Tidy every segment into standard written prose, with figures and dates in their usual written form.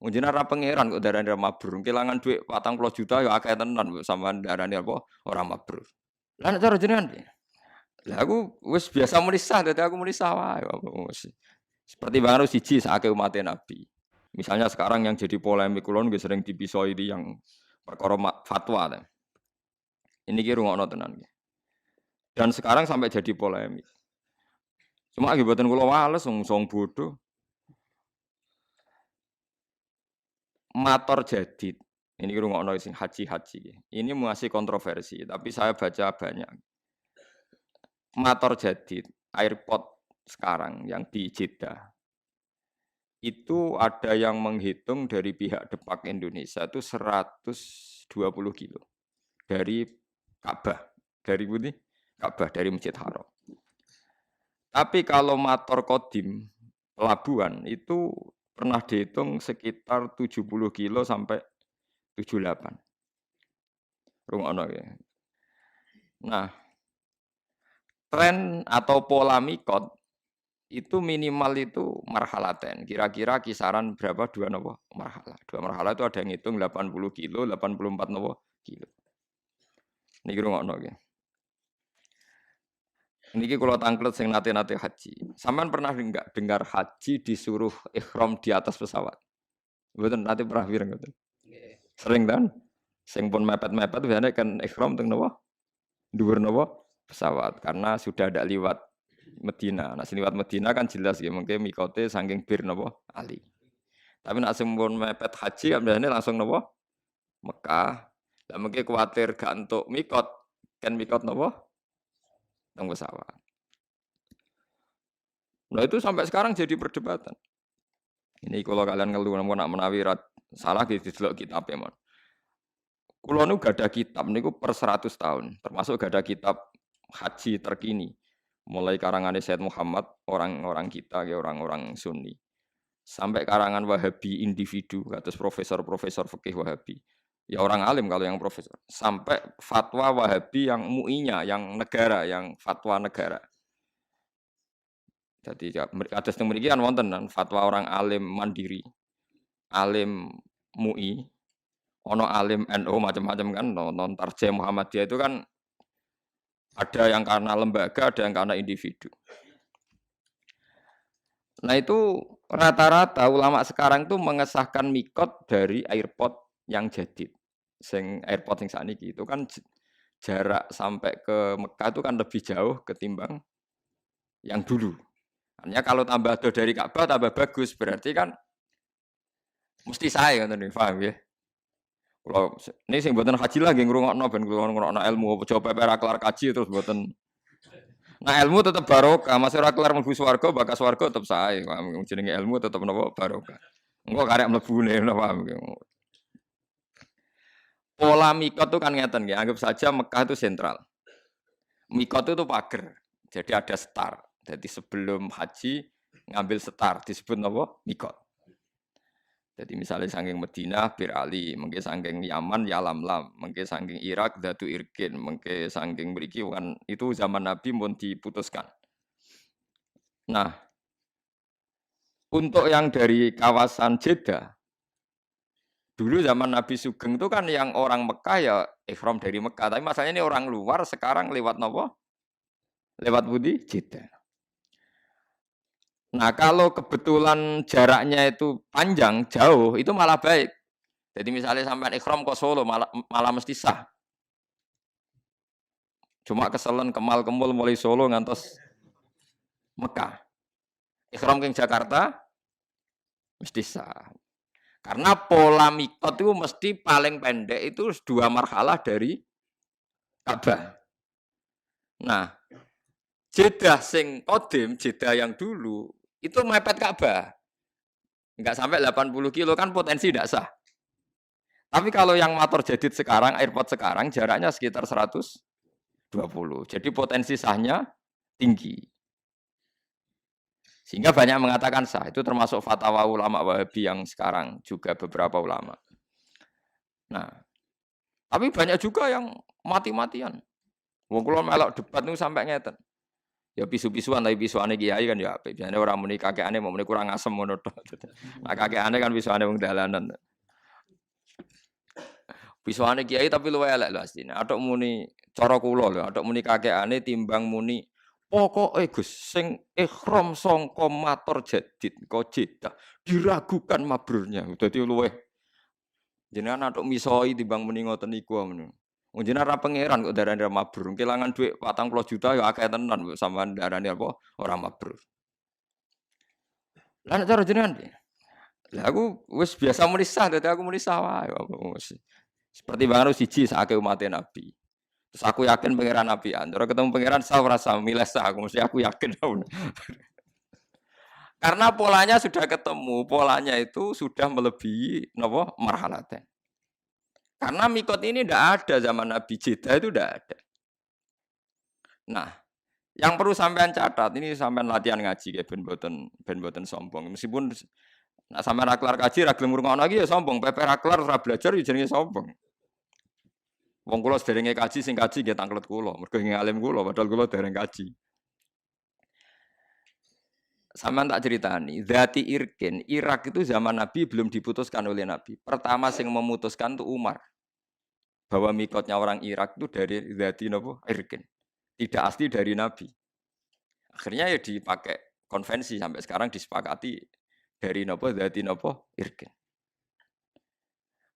Wong jenengan ra pangeran kok darani ora mabrur. Kelangan dhuwit 40 juta ya akeh tenan kok sampean darani apa ora mabrur. Lah nek cara jenengan piye? Lah aku wis biasa muni sah dadi aku muni sah wae apa wis. Pertimbangan siji sakake umat Nabi. Misalnya sekarang yang jadi polemik kulon nggih sering dipisoi yang perkara fatwa. Ini ki rungokno tenan. Dan sekarang sampai jadi polemik. Cuma akibatnya kula wales wong bodoh. Mator jadid. Ini rungokno sing haji-haji. Ini masih kontroversi, tapi saya baca banyak. Mator jadid, airport sekarang yang di Jeddah. Itu ada yang menghitung dari pihak Depak Indonesia itu 120 kilo dari Ka'bah, dari Budi Ka'bah dari Masjid Haram. Tapi kalau mator kodim pelabuhan itu pernah dihitung sekitar 70 kilo sampai 78. Rungokno ya. Nah, tren atau pola mikot itu minimal itu marhalaten. Kira-kira kisaran berapa dua nopo marhalah. Dua marhalah itu ada yang ngitung 80 kilo, 84 nopo kilo. Niki rungokno ya. Niki kula tangklet sing nate-nate haji. Sampean pernah enggak dengar haji disuruh ihram di atas pesawat? Mboten nate pernah pireng ngoten. Sering kan? Sing pun mepet-mepet biasanya kan ihram teng napa? Dhuwur napa? Pesawat karena sudah ada liwat Medina. Nah, liwat Medina kan jelas ya mungkin mikote saking bir napa? Ali. Tapi nak sing pun mepet haji kan biasanya langsung napa? Mekah. Lah mungkin kuwatir gak entuk mikot. Kan mikot napa? Teng pesawat. Nah itu sampai sekarang jadi perdebatan. Ini kalau kalian ngeluh namun nak menawi salah gitu delok kitab ya mon. Kulo nu gak ada kitab niku per 100 tahun, termasuk gak ada kitab haji terkini. Mulai karangan Sayyid Muhammad, orang-orang kita ya orang-orang Sunni. Sampai karangan Wahabi individu, kados profesor-profesor fikih Wahabi. Ya orang alim kalau yang profesor. Sampai fatwa Wahabi yang MUI-nya, yang negara, yang fatwa negara. Jadi atas yang memiliki wonten fatwa orang alim mandiri, alim MUI, ono alim NU macam-macam kan, non tarjih Muhammadiyah itu kan ada yang karena lembaga, ada yang karena individu. Nah itu rata-rata ulama sekarang tuh mengesahkan mikot dari airport yang jadid. Sing airport yang saat ini itu kan jarak sampai ke Mekah itu kan lebih jauh ketimbang yang dulu. Hanya kalau tambah do dari Ka'bah tambah bagus berarti kan mesti saya kan nih paham ya. Kalau ini sing buatan haji lagi ngrungokno ben ngrungokno ilmu coba pera kelar kaji terus buatan. Nah ilmu tetap barokah, masih ora kelar mlebu swarga bakas swarga tetap sae. Jenenge ilmu tetap napa barokah. Engko karek mlebune paham. Pola mikot itu kan ngeten ya, anggap saja Mekah itu sentral. Mikot itu pager. Jadi ada star. Jadi sebelum haji ngambil setar disebut napa? Mikot. Jadi misalnya saking Madinah Bir Ali, mungkin saking Yaman Yalamlam, mungkin saking Irak Datu Irkin, mungkin saking mriki kan itu zaman Nabi pun diputuskan. Nah, untuk yang dari kawasan Jeddah dulu zaman Nabi Sugeng itu kan yang orang Mekah ya ihram dari Mekah, tapi masalahnya ini orang luar sekarang lewat napa? Lewat budi Jeddah. Nah, kalau kebetulan jaraknya itu panjang, jauh, itu malah baik. Jadi misalnya sampai ikhram ke Solo, malah mesti sah. Cuma keselen kemal-kemul mulai Solo ngantos Mekah. Ikhram ke Jakarta, mesti sah. Karena pola mikot itu mesti paling pendek itu 2 marhalah dari Ka'bah. Nah, Jeddah sing kodim, Jeddah yang dulu, itu mepet Ka'bah. Enggak sampai 80 kilo kan potensi tidak sah. Tapi kalau yang motor jadid sekarang, airport sekarang jaraknya sekitar 120. Jadi potensi sahnya tinggi. Sehingga banyak mengatakan sah. Itu termasuk fatwa ulama Wahabi yang sekarang juga beberapa ulama. Nah, tapi banyak juga yang mati-matian. Wong kula melok debat niku sampai ngeten. Ya pisu-pisuan tapi pisuane kiai kan ya apik. Biasane ora muni kakekane mau muni kurang asem ngono tok. Nah kakekane kan pisuane wong dalanan. Pisuane kiai tapi luwe elek lho asline. Atok muni cara kula lho, atok muni kakekane timbang muni pokoke Gus sing ihram sangka matur jadid kok jedah diragukan mabrurnya. Dadi luwe jenengan atok misoi timbang muni ngoten niku men. Wong jenengan ra pangeran kok darani mabrur. Kelangan dhuwit 40 juta ya akeh tenan kok sampean darani apa ora mabrur. Lah nek cara jenengan piye? Lah aku wis biasa muni sah dadi aku muni sah wae. Seperti bangun siji sakake umat Nabi. Terus aku yakin pangeran Nabian. Terus ketemu pangeran sah ora sah milih sah aku mesti aku yakin. Karena polanya sudah ketemu, polanya itu sudah melebihi napa marhalate. Karena mikot ini ndak ada zaman Nabi Jeddah itu ndak ada. Nah, yang perlu sampean catat ini sampean latihan ngaji ya ben boten sombong. Meskipun nak sampean ra kelar kaji ra gelem ngrungokno lagi ya sombong, pepe ra kelar ora belajar ya jenenge sombong. Wong kula sederenge kaji sing kaji nggih tanglet kula, mergo nggih alim kula padahal kula dereng kaji. Sampeyan tak ceritani, Zati Irkin, Irak itu zaman Nabi belum diputuskan oleh Nabi. Pertama sing memutuskan itu Umar. Bahwa mikotnya orang Irak itu dari Zati Irkin. Tidak asli dari Nabi. Akhirnya ya dipakai konvensi sampai sekarang disepakati dari Zati Irkin.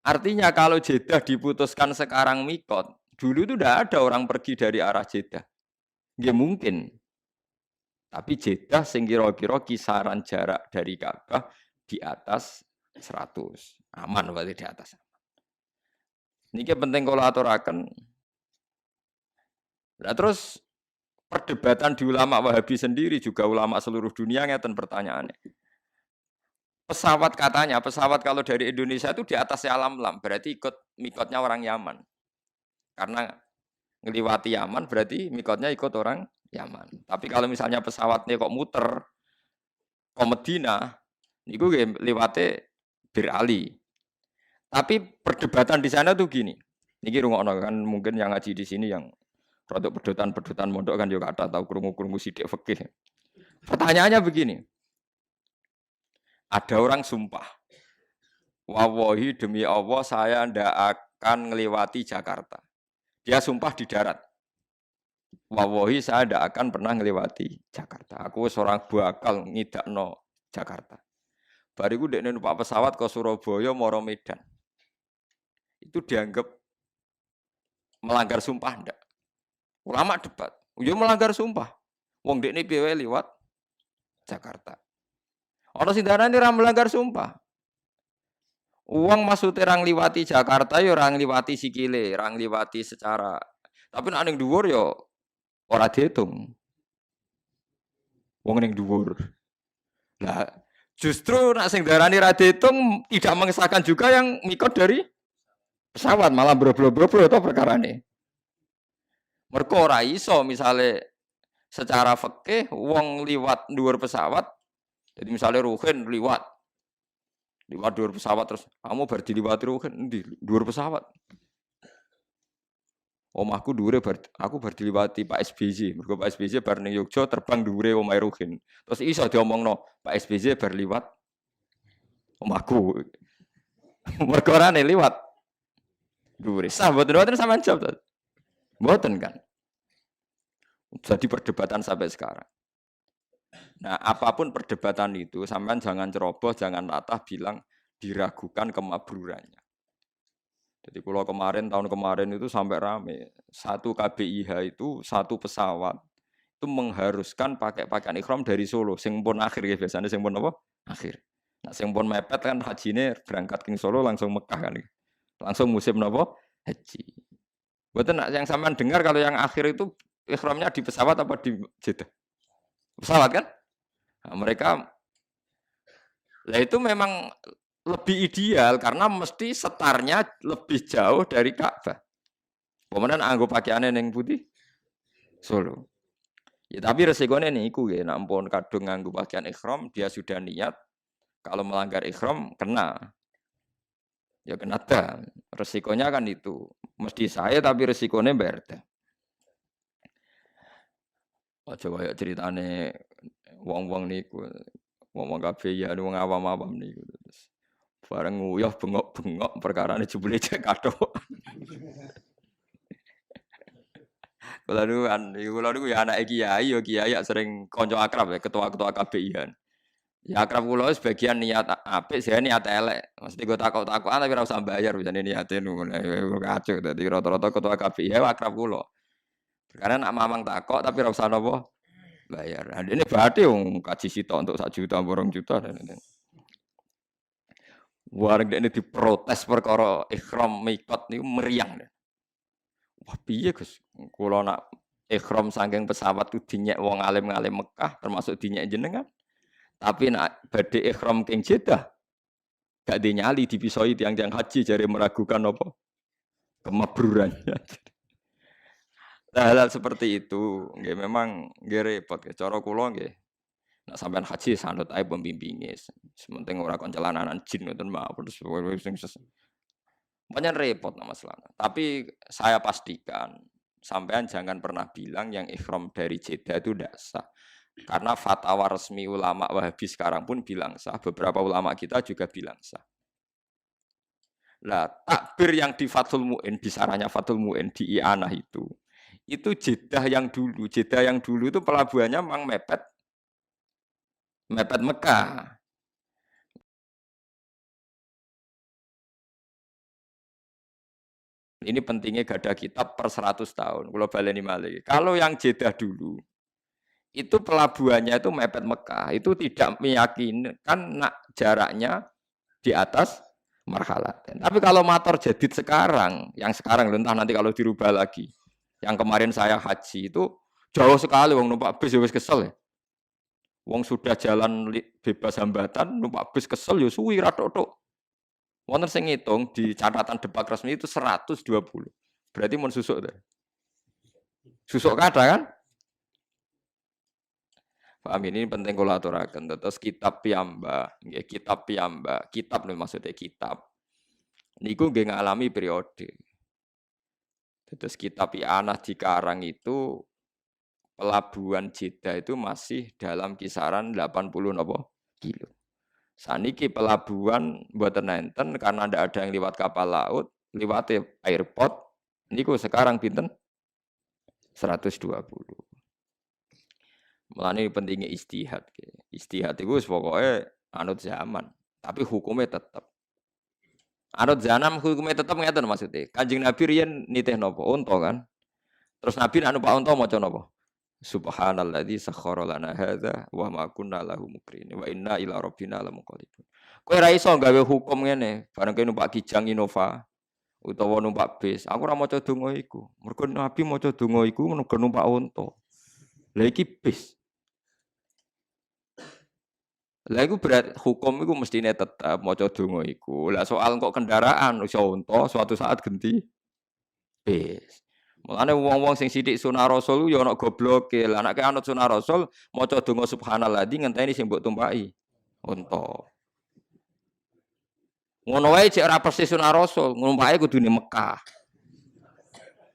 Artinya kalau Jeddah diputuskan sekarang mikot, dulu itu tidak ada orang pergi dari arah Jeddah. Nggak mungkin. Tapi Jeddah sing kira-kira kisaran jarak dari Ka'bah di atas 100. Aman berarti di atas. Niki penting kalau aturaken. Nah, terus perdebatan di ulama Wahabi sendiri juga ulama seluruh dunia ngeten pertanyaannya. Pesawat katanya, pesawat kalau dari Indonesia itu di atasnya alam lam, berarti ikut mikotnya orang Yaman. Karena ngeliwati Yaman berarti mikotnya ikut orang Yaman. Tapi kalau misalnya pesawatnya kok muter ke Medina, niku liwate Bir Ali. Tapi perdebatan di sana tuh gini. Niki rungokno kan mungkin yang ngaji di sini yang produk pedotan mondok kan juga ada tahu krungu-krungu sidik fikih. Pertanyaannya begini. Ada orang sumpah. Wallahi demi Allah saya ndak akan ngelewati Jakarta. Dia sumpah di darat. Wallahi saya ndak akan pernah ngelewati Jakarta. Aku seorang bakal ngidakno Jakarta. Bariku dekne numpak pesawat ke Surabaya moro Medan. Itu dianggap melanggar sumpah ndak? Ulama debat. Yo melanggar sumpah. Wong dekne piye liwat Jakarta. Ana sing darani ora melanggar sumpah. Uang maksudnya orang liwati Jakarta ya orang liwati sikile, orang liwati secara. Tapi nek ning dhuwur ya ora diitung. Wong ning dhuwur. Lah justru nek sing darani ra diitung tidak mengesahkan juga yang mikot dari pesawat malah bro-bro to perkarane. Mergo ora iso misale secara fikih wong liwat dhuwur pesawat. Jadi misalnya Ruhin liwat dhuwur pesawat terus kamu bar diliwati Ruhin di dhuwur pesawat. Omahku dhuwure aku bar diliwati Pak SBY. Mergo Pak SBY bar ning Yogya terbang dhuwure omahe Ruhin. Terus iso diomongno Pak SBY bar liwat omahku. Mergo ora liwat dhuwure. Sah mboten sampean jawab to. Mboten kan. Jadi perdebatan sampai sekarang. Nah, apapun perdebatan itu, sampean jangan ceroboh, jangan latah bilang diragukan kemabrurannya. Jadi kalau tahun kemarin itu sampai rame, satu KBIH itu satu pesawat itu mengharuskan pakai pakaian ihram dari Solo, sing pun akhir ya biasanya sing pun apa? Akhir. Nah, sing pun mepet kan hajine berangkat ke Solo langsung Mekah kan. Langsung musim apa? Haji. Betul yang sampean dengar kalau yang akhir itu ihramnya di pesawat apa di Jeddah? Pesawat kan? Nah, mereka lah itu memang lebih ideal karena mesti setarnya lebih jauh dari Ka'bah. Kemudian anggo pakaiane ning putih Solo. Ya tapi resikonya niku ya, nampun kadung nganggo pakaian ihram dia sudah niat kalau melanggar ihram kena. Ya kena dam. Resikonya kan itu. Mesti saya tapi resikonya berarti. Aja kaya ceritane wong-wong niku, wong-wong kabeh ya wong awam-awam niku. Terus bareng nguyuh bengok-bengok perkarane jebule cek kathok. Kula niku ya anake kiai, ya kiai ya sering kanca akrab ya, ketua-ketua KBI-an. Ya akrab kula sebagian niat apik, saya niat elek. Mesti go takok-takokan tapi ora usah bayar bisane niate ngono. Kacau dadi rata-rata ketua KBI ya akrab kula. Karena nak mamang takok tapi ora usah napa bayar. Nah, ini berarti wong kaji sitok untuk 1 juta, 2 juta. Warga ini diprotes perkara ikhram mikot niku meriang. Wah piye Gus? Kula nak ikhram saking pesawat ku dinyek wong alim-alim Mekah termasuk dinyek jenengan. Tapi nak badhe ikhram king Jeddah gak dinyali dipisoi tiang-tiang haji jare meragukan apa kemabrurannya. Hal-hal seperti itu nggih memang nggih repot. Cara kula nggih nek sampean haji sanut ae pembimbinge. Sementing ora kon celananan jin ngoten mawon sing banyak repot nama masalah. Tapi saya pastikan sampean jangan pernah bilang yang ikhram dari Jeddah itu tidak sah. Karena fatwa resmi ulama Wahabi sekarang pun bilang sah. Beberapa ulama kita juga bilang sah. Nah, takbir yang di Fathul Mu'in, di sarahnya Fathul Mu'in di I'anah itu Jeddah yang dulu. Jeddah yang dulu itu pelabuhannya memang mepet Mekah. Ini pentingnya gada kitab per 100 tahun. Kalau baleni malih. Kalau yang Jeddah dulu, itu pelabuhannya itu mepet Mekah. Itu tidak meyakinkan nak jaraknya di atas marhalat. Tapi kalau motor jadid sekarang, yang sekarang entah nanti kalau dirubah lagi. Yang kemarin saya haji itu jauh sekali wong numpak bis ya wis kesel ya. Wong sudah jalan bebas hambatan, numpak bis kesel ya suwi ra tok-tok. Wonten sing ngitung di catatan depak resmi itu 120. Berarti mun susuk deh. Susuk kada kan? Paham ini penting kula aturaken. Terus kitab piyambak, nggih kitab piyambak. Kitab nih maksudnya kitab. Niku nggih ngalami periode. Terus kitab I'anah dikarang itu pelabuhan Jeddah itu masih dalam kisaran 80 napa kilo. Saniki pelabuhan mboten enten karena ndak ada yang lewat kapal laut, lewat airport. Niku sekarang pinten? 120. Mulane pentingnya istihad. Istihad itu pokoknya anut zaman, tapi hukumnya tetap. Anut zaman hukumnya tetap ngeten maksudnya. Kanjeng Nabi riyen nitih napa? Unta kan. Terus Nabi nek numpak unta maca napa? Subhanalladzi sakhkhara lana hadza wa ma kunna lahu mukrin wa inna ila rabbina lamunqalibun. Kowe ra iso gawe hukum ngene, bareng kowe numpak Kijang Innova utawa numpak bis. Aku ora maca donga iku. Mergo Nabi maca donga iku numpak unta. Lah iki bis. Lah iku berat hukum iku mestine tetep maca donga iku. Lah soal kok kendaraan iso unta suatu saat ganti bis. Mulane wong-wong sing sithik sunah rasul ya ana gobloke. Lah nek anut sunah rasul maca donga subhanalladzi ngenteni sing mbok tumpaki unta. Ngono wae cek ora persis sunah rasul, numpake kudune Mekah.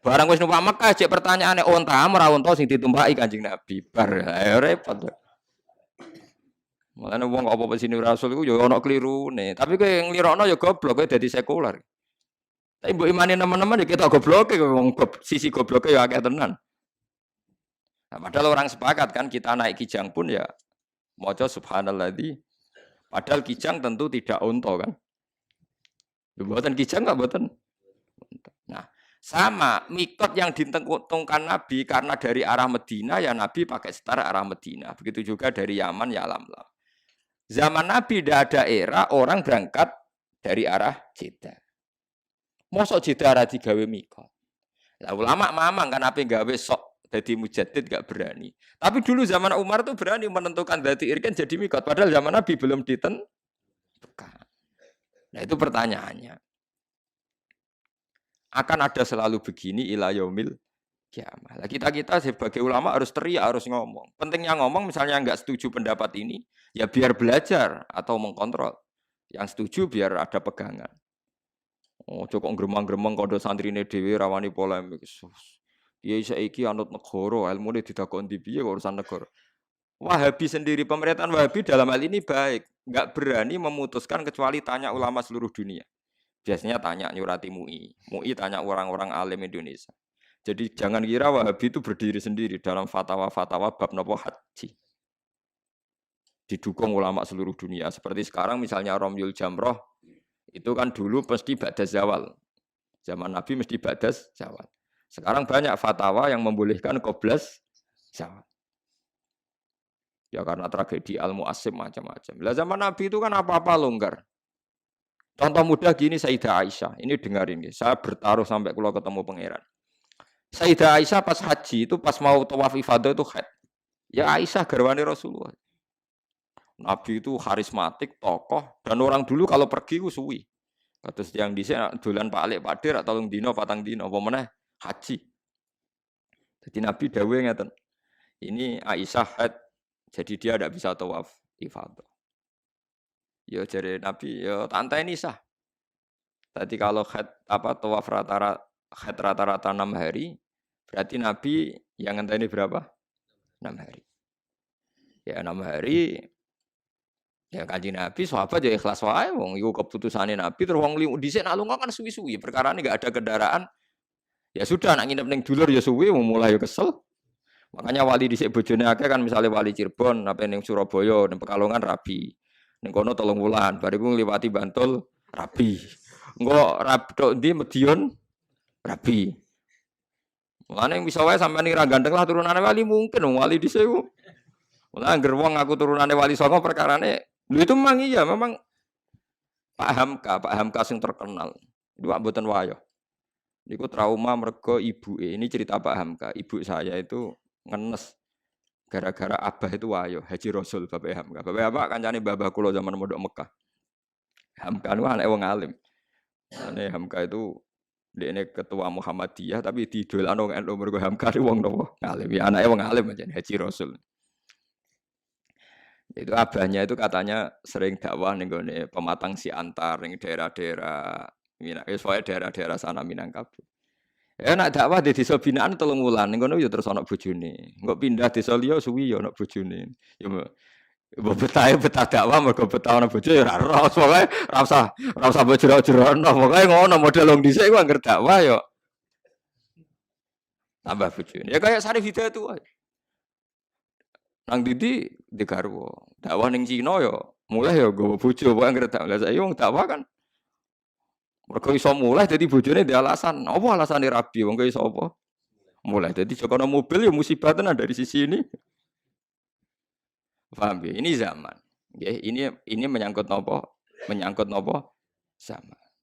Barang wis numpak Mekah cek pertanyaane unta ora unta sing ditumpaki Kanjeng Nabi. Bar ayo repot. Mulane wong apa sini rasul iku ya ana klirune. Tapi kowe nglirokno ya goblok kowe dadi sekuler. Tapi mbok imani teman-teman ya kita gobloke wong sisi gobloke ya akeh tenan. Nah, padahal orang sepakat kan kita naik Kijang pun ya maca subhanalladzi. Padahal Kijang tentu tidak unta kan. Mboten Kijang enggak mboten. Nah, sama mikot yang ditentukan Nabi karena dari arah Medina ya Nabi pakai setara arah Medina. Begitu juga dari Yaman ya Lamlam. Zaman Nabi tidak ada era orang berangkat dari arah Jeddah. Mosok Jeddah ora digawe mikot. Lah ulama mamang kan ape gawe sok dadi mujaddid gak berani. Tapi dulu zaman Umar tuh berani menentukan dadi irken jadi mikot padahal zaman Nabi belum ditentukan. Nah itu pertanyaannya. Akan ada selalu begini ila yaumil kiamah. Lah kita sebagai ulama harus teriak, harus ngomong. Pentingnya ngomong misalnya enggak setuju pendapat ini, ya biar belajar atau mengkontrol. Yang setuju biar ada pegangan. Oh, cocok gremang-gremeng kodo santrine dhewe rawani polemik. Kiai saiki anut negara, ilmune didakoni ndi piye kok urusan negara. Wahabi sendiri, pemerintahan Wahabi dalam hal ini baik, nggak berani memutuskan kecuali tanya ulama seluruh dunia. Biasanya tanya nyurati MUI, MUI tanya orang-orang alim Indonesia. Jadi jangan kira Wahabi itu berdiri sendiri dalam fatwa-fatwa bab nopo haji. Didukung ulama seluruh dunia. Seperti sekarang misalnya Romyul Jamroh, itu kan dulu pasti ba'das zawal. Zaman Nabi mesti ba'das zawal. Sekarang banyak fatwa yang membolehkan qoblas zawal. Ya karena tragedi Al-Mu'assim macam-macam. Lah zaman Nabi itu kan apa-apa longgar. Contoh mudah gini Sayyidah Aisyah. Ini dengar ini. Saya bertaruh sampai kalau ketemu pangeran. Sayyidah Aisyah pas haji itu pas mau tawaf ifadah itu haid. Ya Aisyah garwani Rasulullah. Nabi itu karismatik, tokoh, dan orang dulu kalau pergi itu suwi. Terus yang di sini dolan Pak Alik Pak Dir atau dino patang dino apa meneh haji. Jadi Nabi dawuh ngeten. Ini Aisyah haid. Jadi dia tidak bisa tawaf ifadah. Ya jadi Nabi, ya tante ini sah. Tadi kalau tawaf rata-rata 6 hari, berarti Nabi yang ngenteni berapa? 6 hari. Ya 6 hari. Ya Kanjeng Nabi sahabat ya ikhlas wae wong iku keputusane Nabi terus wong dhisik nak lunga kan suwi-suwi, perkara ini enggak ada kendaraan. Ya sudah nak nginep ning dulur ya suwi, mulai ya kesel. Makanya wali dhisik bojone akeh kan misalnya wali Cirebon, apa ning Surabaya, ning Pekalongan rabi. Ning kono 3 wulan, bariku ngliwati Bantul rabi. Engko rabi tok ndi Medion rabi. Mulane bisa wae sampean ira ganteng lah turunane wali mungkin wali dhisik ku. Mulane angger wong aku turunane wali songo perkarane lho itu memang iya memang Pak Hamka sing terkenal. Itu mboten wayo. Niku trauma mergo ibuke. Ini cerita Pak Hamka. Ibu saya itu ngenes gara-gara abah itu wayo Haji Rasul Bapak Hamka. Bapak Hamka kancane babah kula zaman mondok Mekah. Hamka itu anak wong alim. Ane Hamka itu dekne ketua Muhammadiyah tapi didolano NU mergo Hamka itu wong nopo alim. Ya anake wong alim aja Haji Rasul. Itu abahnya itu katanya sering dakwah ning gone Pematang Siantar ning daerah-daerah daerah-daerah sana Minangkabau. Ya nak dakwah di desa binaan 3 wulan ning kono ya terus ana bojone. Engko pindah desa liya suwi ya ana bojone. Ya mbok betah dakwah mergo betah ana bojo ya ora ros pokoke ora usah bojro-jrono pokoke ngono model wong dhisik iku anggere dakwah ya tambah bojone. Ya kayak Sarif Hidayat itu wae. Nang Didi di garwa. Dakwah ning Cina ya mulai ya nggawa bojo pokoke anggere dakwah. Lah saiki wong dakwah kan mergo iso mulai dadi bojone ndek alasan. Apa alasane rabi wong iso apa? Mulai dadi jokono mobil ya musibah tenan dari sisi ini. Paham ya? Ini zaman. Nggih, ini menyangkut napa? Menyangkut napa? Zaman.